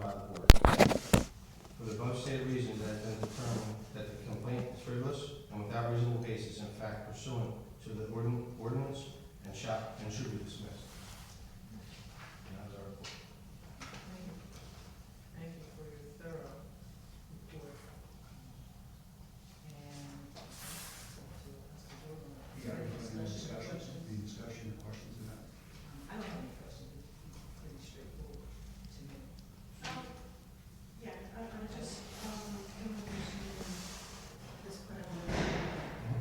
by the board. For the above stated reasons, it has been determined that the complaint is frivolous and without reasonable basis, in fact pursuant to the ordinance, and should be dismissed. And that's our report. Thank you for your thorough report. And You got any discussions, any discussion or questions on that? I don't have any questions. It's pretty straightforward to me. Yeah, I just, this part.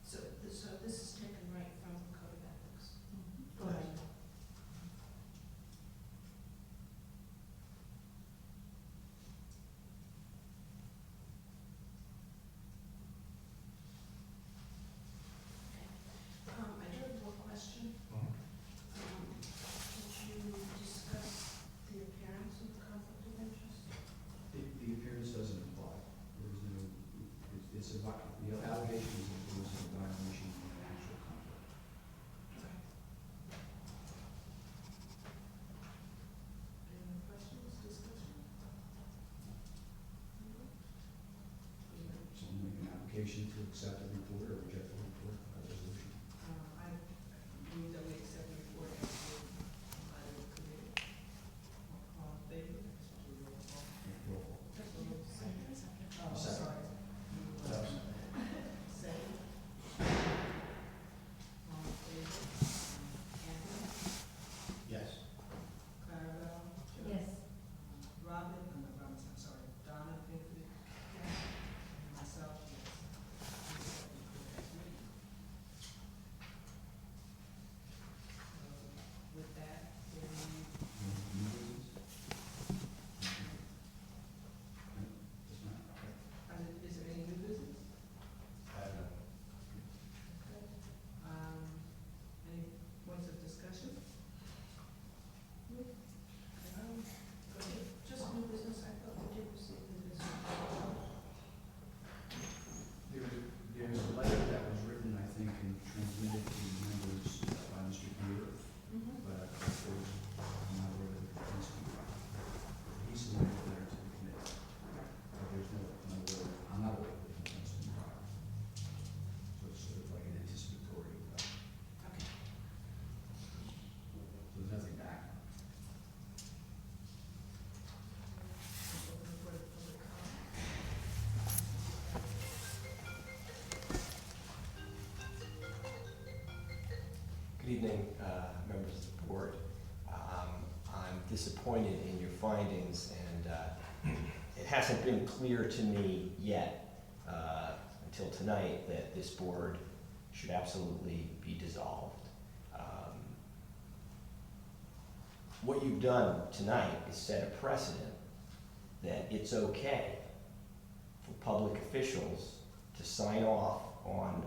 So this is taken right from the Code of Ethics. Go ahead. I do have one question. Did you discuss the appearance of the conflict of interest? The appearance doesn't apply. There's no, it's a, the allegation is that there was a violation of an actual conflict. Okay. Any more questions, discussion? Someone make an application to accept the report or reject the report by resolution. I move that we accept the report as by the committee. All in favor? Roll call. Roll call. Oh, Second. sorry. Second. All in favor? Anthony? Yes. Clarabelle? Yes. Robin, I'm sorry, Donna Pinkley? Yes. And myself, yes. With that, we New business? Does not, okay. is there any new business? I have none. Okay. Any points of discussion? Go ahead. Just new business, I thought we did receive new business. There's a letter that was written, I think, and transmitted to members by Mr. Beer, but of course, I'm not aware that it needs to be filed. He submitted a letter to the committee, but there's I'm not aware that it needs to be filed. So it's sort of like an anticipatory, Okay. so there's nothing back. Open for the public comment. Good evening, members of the board. I'm disappointed in your findings, and it hasn't been clear to me yet until tonight that this board should absolutely be dissolved. What you've done tonight is set a precedent that it's okay for public officials to sign off on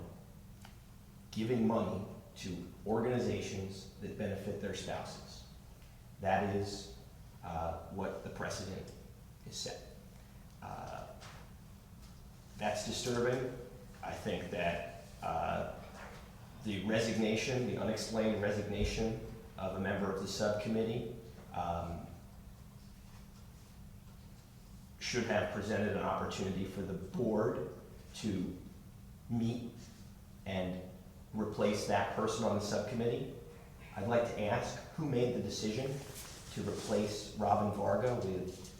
giving money to organizations that benefit their spouses. That is what the precedent is set. That's disturbing. I think that the resignation, the unexplained resignation of a member of the subcommittee should have presented an opportunity for the board to meet and replace that person on the subcommittee. I'd like to ask who made the decision to replace Robin Varga with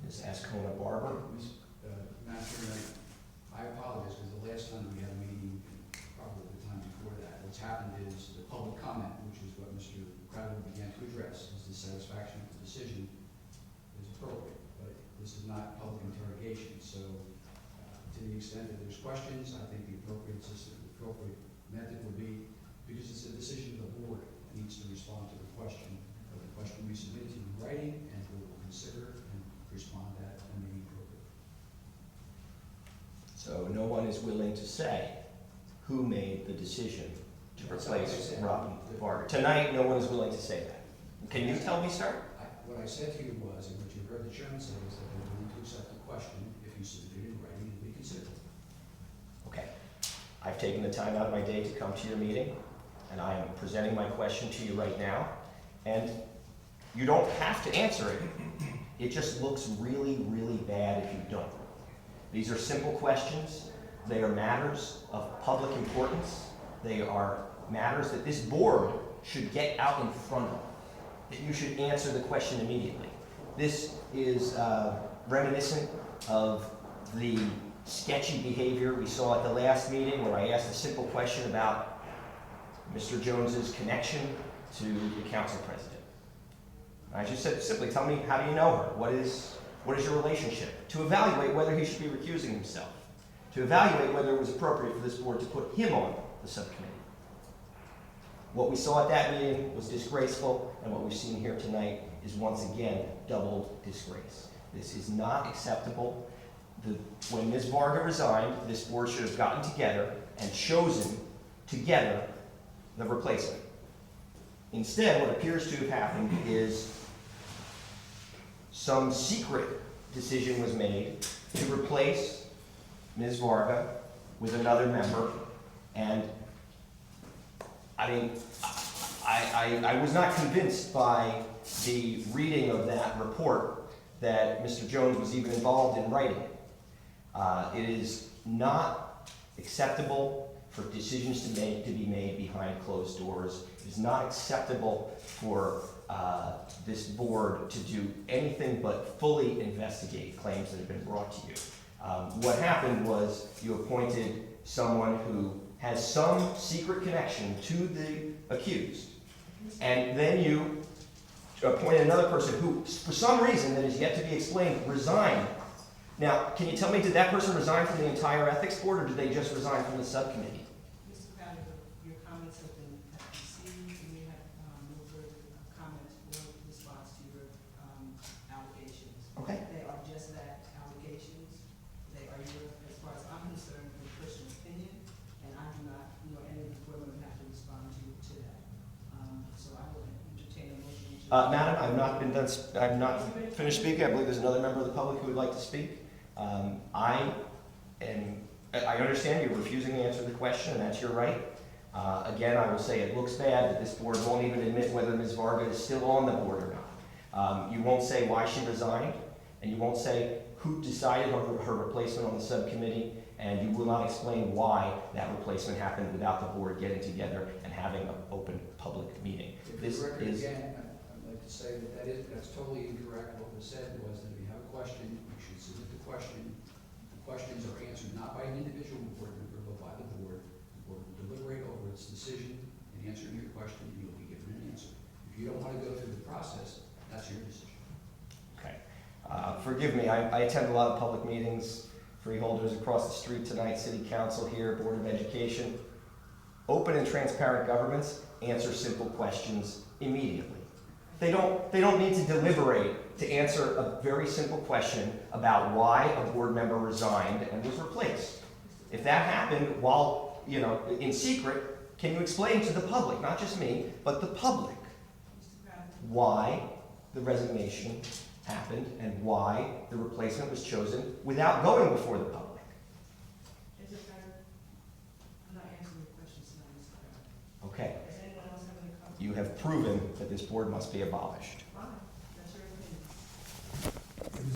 Ms. Ascona Barber? Madam Chairman, I apologize, because the last time we had a meeting, probably the time before that, what's happened is the public comment, which is what Mr. Crowder began to address, is dissatisfaction with the decision is appropriate, but this is not public interrogation, so to the extent that there's questions, I think the appropriate system willing to say who made the decision to That's not what I replace said. Robin Varga. Tonight, no one is willing to say that. Can you tell me, sir? What I said to you was, and what you heard the chairman say, is that they're willing to accept the question if you submit it in writing and we consider it. Okay. I've taken the time out of my day to come to your meeting, and I am presenting my question to you right now. And you don't have to answer it. It just looks really, really bad if you don't. These are simple questions. They are matters of public importance. They are matters that this board should get out in front of, that you should answer the question immediately. This is reminiscent of the sketchy behavior we saw at the last meeting where I asked a simple question about Mr. Jones's connection to the council president. I just said simply, tell me, how do you know her? What is your relationship? To evaluate whether he should be recusing himself. To evaluate whether it was appropriate for this board to put him on the subcommittee. What we saw at that meeting was disgraceful, and what we've seen here tonight is once again double disgrace. This is not acceptable. When Ms. Varga resigned, this board should have gotten together and chosen together the replacement. Instead, what appears to have happened is some secret decision was made to replace Ms. Varga with another member, and I mean, I was not convinced by the reading of that report that Mr. Jones was even involved in writing it. It is not acceptable for decisions to be made behind closed doors. It is not acceptable for this board to do anything but fully investigate claims that have been brought to you. What happened was you appointed someone who has some secret connection to the accused, and then you appointed another person who, for some reason that is yet to be explained, resigned. Now, can you tell me, did that person resign from the entire ethics board, or did they just resign from the subcommittee? Mr. Crowder, your comments have been received, and we have no further comments or response to your allegations. Okay. They are just that, allegations. They are your, as far as I'm concerned, your personal opinion, and I do not, nor any of the board members have to respond to that. So I will entertain a motion to. Madam, I've not been done. I've not finished speaking. I believe there's another member of the public who would like to speak. I understand you're refusing to answer the question, and that's your right. Again, I will say it looks bad that this board won't even admit whether Ms. Varga is still on the board or not. You won't say why she resigned, and you won't say who decided on her replacement on the subcommittee, and you will not explain why that replacement happened without the board getting together and having an open public meeting. If the record again, I'd like to say that's totally incorrect. What was said was that if you have a question, you should submit the question. The questions are answered not by an individual board member, but by the board. The board will deliberate over its decision and answer your question, and you'll be given an answer. If you don't want to go through the process, that's your decision. Okay. Forgive me, I attend a lot of public meetings, freeholders across the street tonight, city council here, board of education. Open and transparent governments answer simple questions immediately. They don't need to deliberate to answer a very simple question about why a board member resigned and was replaced. If that happened while, in secret, can you explain to the public, not just me, but the public, Mr. Crowder. why the resignation happened and why the replacement was chosen without going before the public? Mr. Crowder, I'm not answering your questions tonight, Mr. Crowder. Okay, Does anyone else have any comments? you have proven that this board must be abolished.